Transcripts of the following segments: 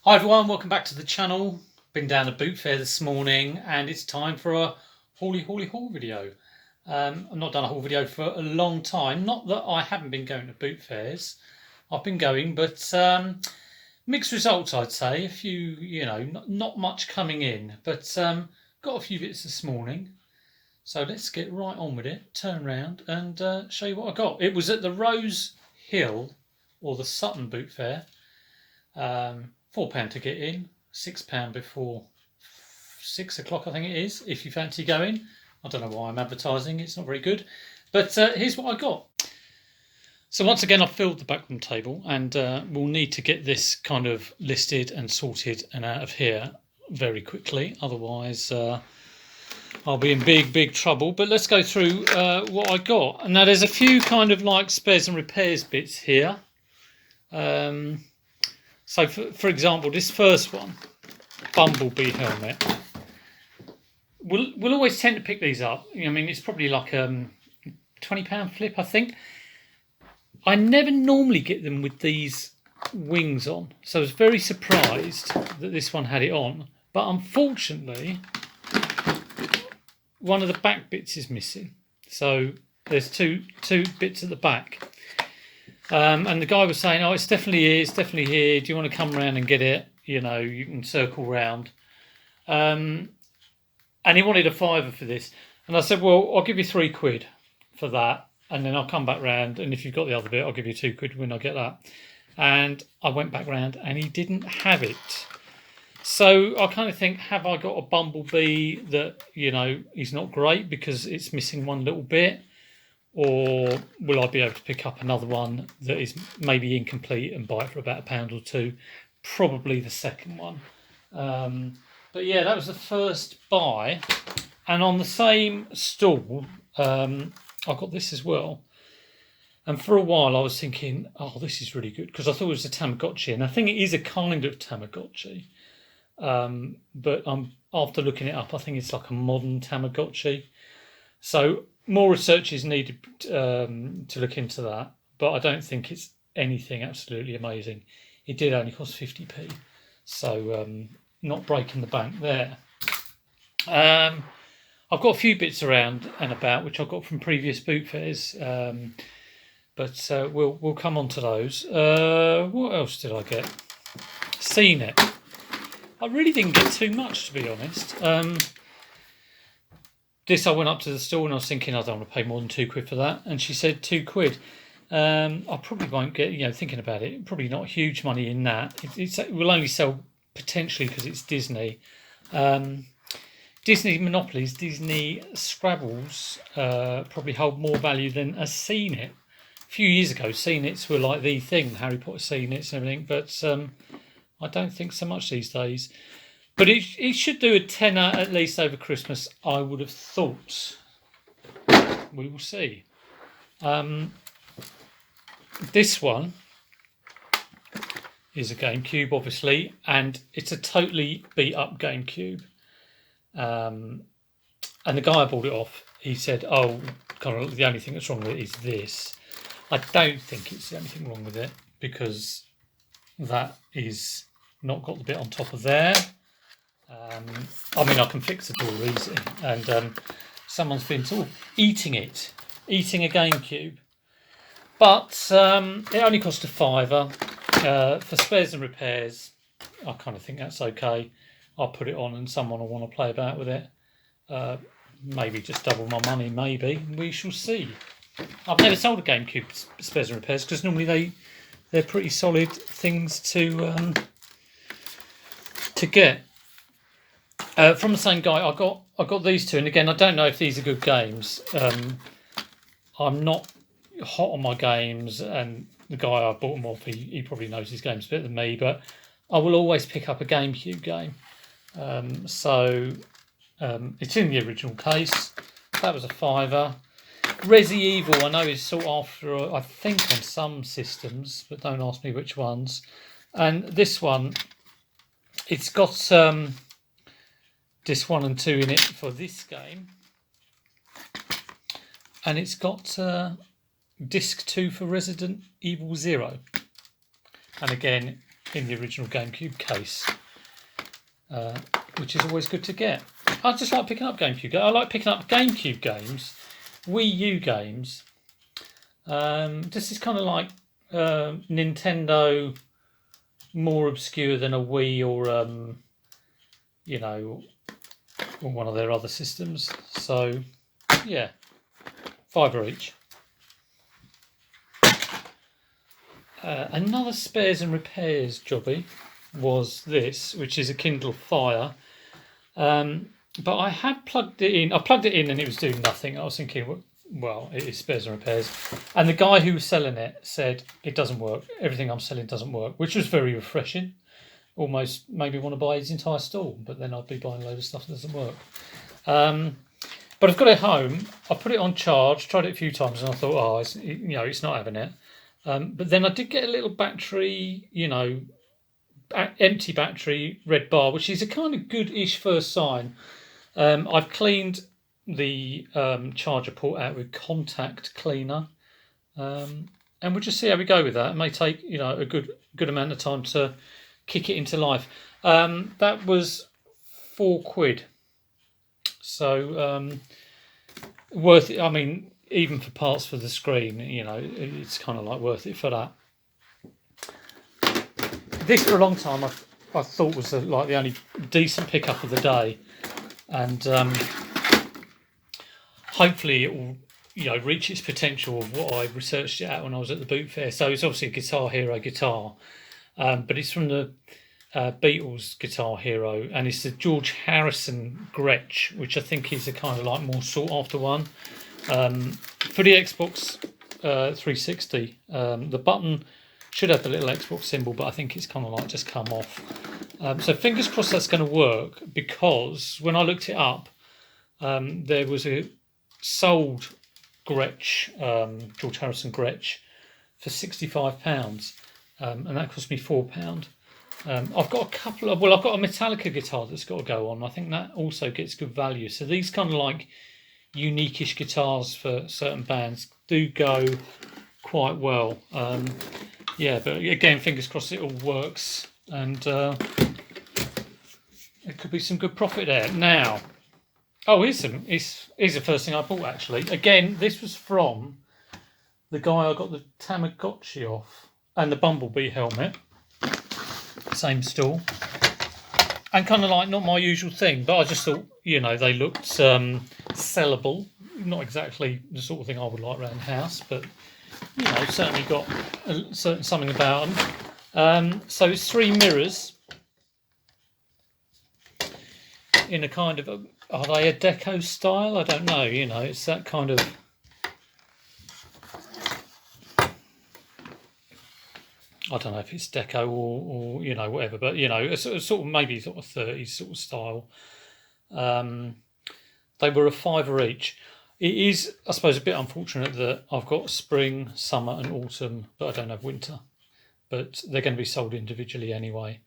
Hi everyone, welcome back to the channel. Been down to Boot Fair this morning and it's time for a haul video. I've not done a haul video for a long time. Not that I haven't been going to boot fairs. I've been going, but mixed results I'd say. A few, not much coming in, but got a few bits this morning. So let's get right on with it. Turn around and show you what I got. It was at the Rose Hill or the Sutton Boot Fair. £4 to get in, £6 before 6 o'clock, I think it is, if you fancy going. I don't know why I'm advertising, it's not very good. But here's what I got. So once again, I've filled the backroom table and we'll need to get this kind of listed and sorted and out of here very quickly. Otherwise, I'll be in big trouble. But let's go through what I got. Now, there's a few kind of like spares and repairs bits here. So, for example, this first one, Bumblebee helmet. We'll always tend to pick these up. I mean, it's probably like a £20 flip, I think. I never normally get them with these wings on, so I was very surprised that this one had it on. But unfortunately, one of the back bits is missing. So there's two bits at the back. And the guy was saying, "Oh, it's definitely here. Do you want to come around and get it? You know, you can circle round." And he wanted a £5 for this, and I said, "Well, I'll give you £3 for that, and then I'll come back round. And if you've got the other bit, I'll give you £2 when I get that." And I went back round, and he didn't have it. So I kind of think, have I got a Bumblebee that is not great because it's missing one little bit? Or will I be able to pick up another one that is maybe incomplete and buy it for about £1 or £2? Probably the second one. But yeah, that was the first buy. And on the same stall, I got this as well. And for a while I was thinking, oh, this is really good, because I thought it was a Tamagotchi. And I think it is a kind of Tamagotchi. But after looking it up, I think it's like a modern Tamagotchi. So more research is needed to look into that, but I don't think it's anything absolutely amazing. It did only cost 50p, so not breaking the bank there. I've got a few bits around and about which I got from previous boot fairs, but we'll come on to those. What else did I get? Seen it. I really didn't get too much, to be honest. This, I went up to the store and I was thinking, I don't want to pay more than £2 for that. And she said £2. I probably won't get, thinking about it, probably not huge money in that. It will only sell potentially because it's Disney. Disney Monopolies, Disney Scrabbles probably hold more value than a Seen It. A few years ago, Seen It's were like the thing, Harry Potter Seen It's and everything, but I don't think so much these days. But it should do a tenner at least over Christmas, I would have thought. We will see. This one is a Gamecube, obviously, and it's a totally beat up Gamecube. And the guy I bought it off, he said, "Oh, kind of the only thing that's wrong with it is this." I don't think it's the only thing wrong with it, because that is not got the bit on top of there. I mean, I can fix the door easy, and someone's been sort of eating a Gamecube. But it only cost a £5 for spares and repairs. I kind of think that's okay. I'll put it on, and someone will want to play about with it. Maybe just double my money. Maybe we shall see. I've never sold a Gamecube spares and repairs because normally they're pretty solid things to get. From the same guy, I got these two, and again, I don't know if these are good games. I'm not hot on my games, and the guy I bought them off, he probably knows his games better than me, but I will always pick up a Gamecube game. So it's in the original case. That was a £5. Resi Evil, I know, is sought after, I think, on some systems, but don't ask me which ones. And this one, it's got disc 1 and 2 in it for this game, and it's got disc 2 for Resident Evil 0. And again, in the original Gamecube case, which is always good to get. I just like picking up Gamecube. I like picking up Gamecube games, Wii U games. This is kind of like Nintendo, more obscure than a Wii or you know, or one of their other systems. So yeah, £5 each. Another spares and repairs jobby was this, which is a Kindle Fire. But I had plugged it in. I plugged it in and it was doing nothing. I was thinking, well, it is spares and repairs. And the guy who was selling it said, it doesn't work. Everything I'm selling doesn't work, which was very refreshing. Almost made me want to buy his entire stall, but then I'd be buying a load of stuff that doesn't work. But I've got it home. I put it on charge, tried it a few times, and I thought, oh, it's not having it. But then I did get a little battery, empty battery, red bar, which is a kind of good-ish first sign. I've cleaned the charger port out with contact cleaner, and we'll just see how we go with that. It may take a good amount of time to kick it into life. That was £4, so worth it. I mean, even for parts for the screen, it's kind of like worth it for that. This for a long time I thought was like the only decent pickup of the day, and hopefully it will reach its potential of what I researched it at when I was at the boot fair. So it's obviously a Guitar Hero guitar, but it's from the Beatles Guitar Hero, and it's the George Harrison Gretsch, which I think is a kind of like more sought after one for the Xbox 360. The button should have the little Xbox symbol, but I think it's kind of like just come off. So fingers crossed that's going to work, because when I looked it up, there was a sold Gretsch, George Harrison Gretsch, for £65, and that cost me £4. I've got a couple of, I've got a Metallica guitar that's got to go on. I think that also gets good value. So these kind of like unique-ish guitars for certain bands do go quite well. Yeah, but again, fingers crossed it all works, and it could be some good profit there. Now, here's the first thing I bought actually. Again, this was from the guy I got the Tamagotchi off and the Bumblebee helmet. Same stall, and kind of like not my usual thing, but I just thought they looked sellable. Not exactly the sort of thing I would like around the house, but certainly got something about them. So it's 3 mirrors in a kind of are they a deco style? I don't know. It's that kind of. I don't know if it's deco or whatever, but it's sort of maybe sort of 30s sort of style. They were a £5 each. It is, I suppose, a bit unfortunate that I've got spring, summer, and autumn, but I don't have winter. But they're going to be sold individually anyway.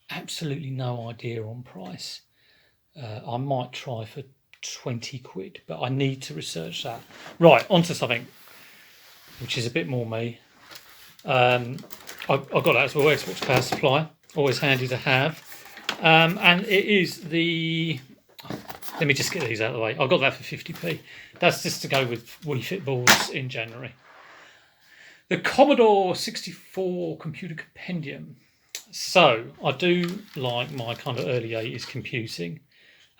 Absolutely no idea on price. I might try for £20, but I need to research that. Right, onto something which is a bit more me. I got that as well, Xbox Power Supply, always handy to have, and it is the. Let me just get these out of the way. I got that for 50p. That's just to go with Wii Fit balls in January. The Commodore 64 Computer Compendium. So I do like my kind of early 80s computing,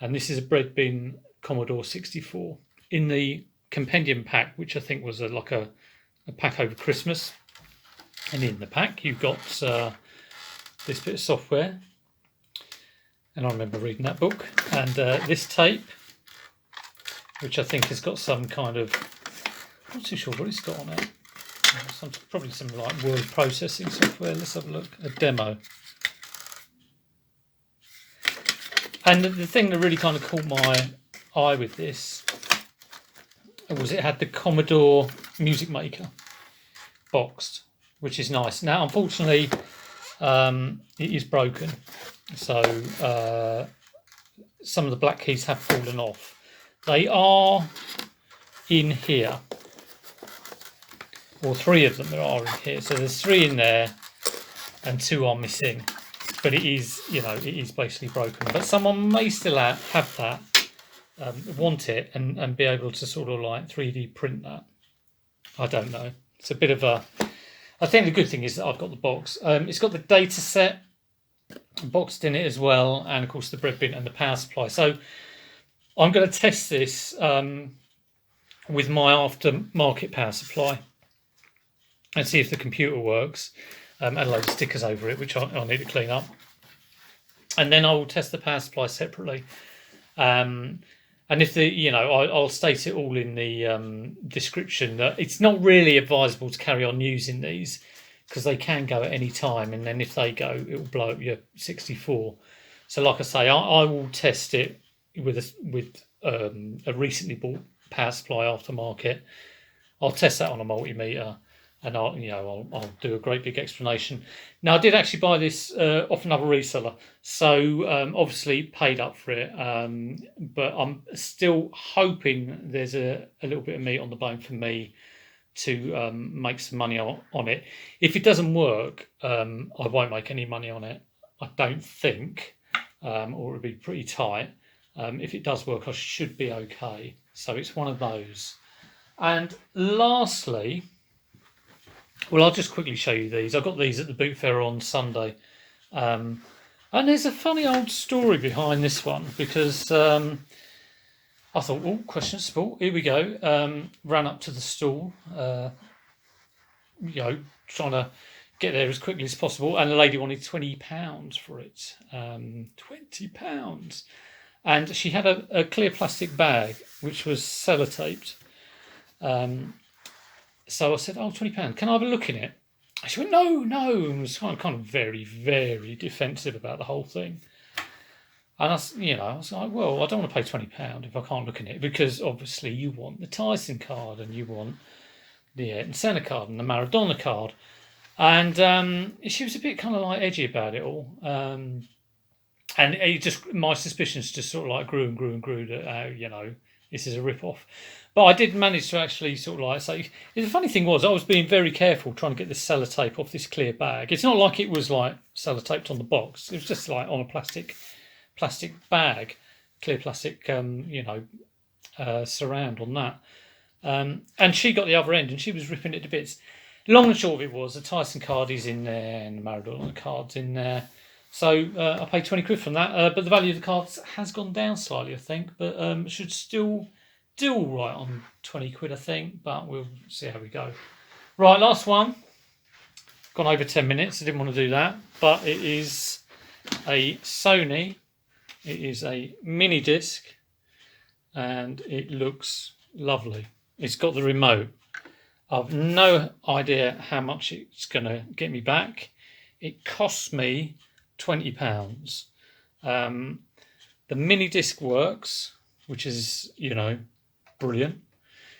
and this is a bread bin Commodore 64 in the Compendium pack, which I think was like a pack over Christmas. And in the pack, you've got this bit of software. And I remember reading that book. And this tape, which I think has got some kind of... I'm not too sure what it's got on it. Probably some like word processing software. Let's have a look. A demo. And the thing that really kind of caught my eye with this was it had the Commodore Music Maker boxed, which is nice. Now, unfortunately, it is broken, so some of the black keys have fallen off. They are in here, or 3 of them there are in here. So there's 3 in there, and 2 are missing. But it is, it is basically broken. But someone may still have that, want it, and be able to sort of like 3D print that. I don't know. It's a bit of a... I think the good thing is that I've got the box. It's got the data set boxed in it as well, and of course the bread bin and the power supply. So I'm going to test this with my aftermarket power supply and see if the computer works. And a load of stickers over it, which I'll need to clean up. And then I will test the power supply separately. And if I'll state it all in the description that it's not really advisable to carry on using these because they can go at any time. And then if they go, it will blow up your 64. So like I say, I will test it with a recently bought power supply aftermarket. I'll test that on a multimeter. And I'll do a great big explanation. Now I did actually buy this off another reseller, so obviously paid up for it. But I'm still hoping there's a little bit of meat on the bone for me to make some money on it. If it doesn't work, I won't make any money on it. I don't think, or it'll be pretty tight. If it does work, I should be okay. So it's one of those. And lastly. Well, I'll just quickly show you these. I got these at the boot fair on Sunday. And there's a funny old story behind this one because I thought, oh, question of sport, here we go. Ran up to the stall, trying to get there as quickly as possible. And the lady wanted £20 for it. £20. And she had a clear plastic bag, which was sellotaped. So I said, oh, £20, can I have a look in it? She went, no, and was kind of very, very defensive about the whole thing. And I was like, well, I don't want to pay £20 if I can't look in it, because obviously you want the Tyson card and you want the Ayrton Senna card and the Maradona card. And she was a bit kind of like edgy about it all. And my suspicions just sort of like grew and grew and grew that, this is a rip-off. But I did manage to actually sort of like say... The funny thing was, I was being very careful trying to get this sellotape off this clear bag. It's not like it was like sellotaped on the box. It was just like on a plastic bag, clear plastic, surround on that. And she got the other end and she was ripping it to bits. Long and short of it was, the Tyson card is in there and the Maradona card's in there. So I paid £20 from that, but the value of the cards has gone down slightly, I think. But should still do all right on £20, I think. But we'll see how we go. Right, last one. Gone over 10 minutes. I didn't want to do that, but it is a Sony. It is a mini disc, and it looks lovely. It's got the remote. I've no idea how much it's going to get me back. It cost me £20. The mini disc works, which is, brilliant.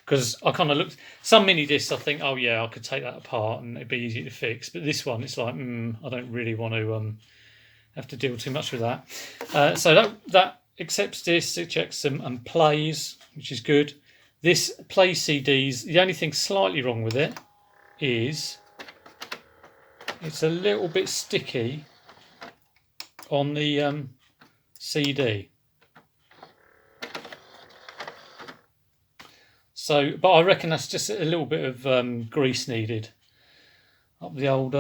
Because I kind of looked, some mini discs I think, oh yeah, I could take that apart and it'd be easy to fix. But this one, it's like, I don't really want to have to deal too much with that. So that accepts discs, ejects them and plays, which is good. This plays CDs. The only thing slightly wrong with it is it's a little bit sticky on the CD. So, but I reckon that's just a little bit of grease needed up the old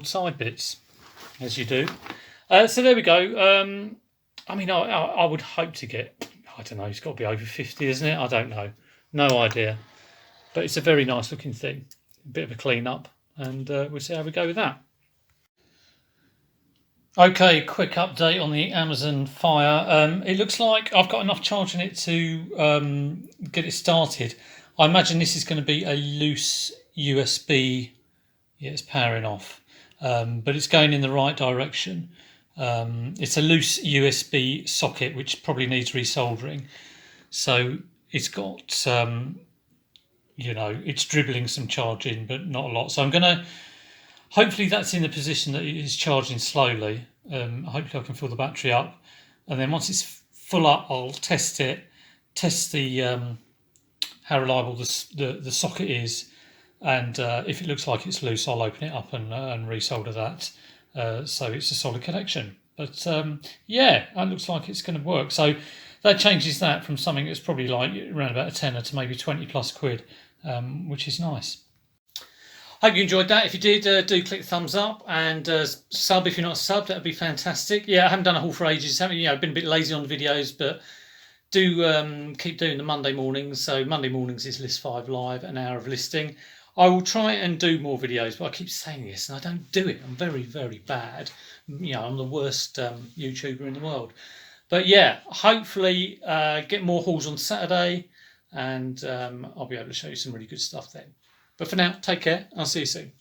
side bits, as you do. So there we go. I mean, I would hope to get, I don't know, it's got to be over 50, isn't it? I don't know. No idea. But it's a very nice looking thing. A bit of a clean up, and we'll see how we go with that. Okay, quick update on the Amazon Fire. It looks like I've got enough charge in it to get it started. I imagine this is going to be a loose USB. Yeah, it's powering off. But it's going in the right direction. It's a loose USB socket, which probably needs resoldering. So it's got, it's dribbling some charge in, but not a lot. So I'm going to... Hopefully that's in the position that it is charging slowly. Hopefully I can fill the battery up. And then once it's full up, I'll test it, test the how reliable the socket is, and if it looks like it's loose, I'll open it up and resolder that, so it's a solid connection. But yeah, it looks like it's going to work. So that changes that from something that's probably like around about a tenner to maybe 20 plus quid, which is nice. Hope you enjoyed that. If you did, do click thumbs up and sub if you're not a sub. That would be fantastic. Yeah, I haven't done a haul for ages. Haven't, been a bit lazy on the videos, but do keep doing the Monday mornings. So Monday mornings is List 5 Live, an hour of listing. I will try and do more videos, but I keep saying this and I don't do it. I'm very, very bad. I'm the worst YouTuber in the world. But yeah, hopefully get more hauls on Saturday, and I'll be able to show you some really good stuff then. But for now, take care. I'll see you soon.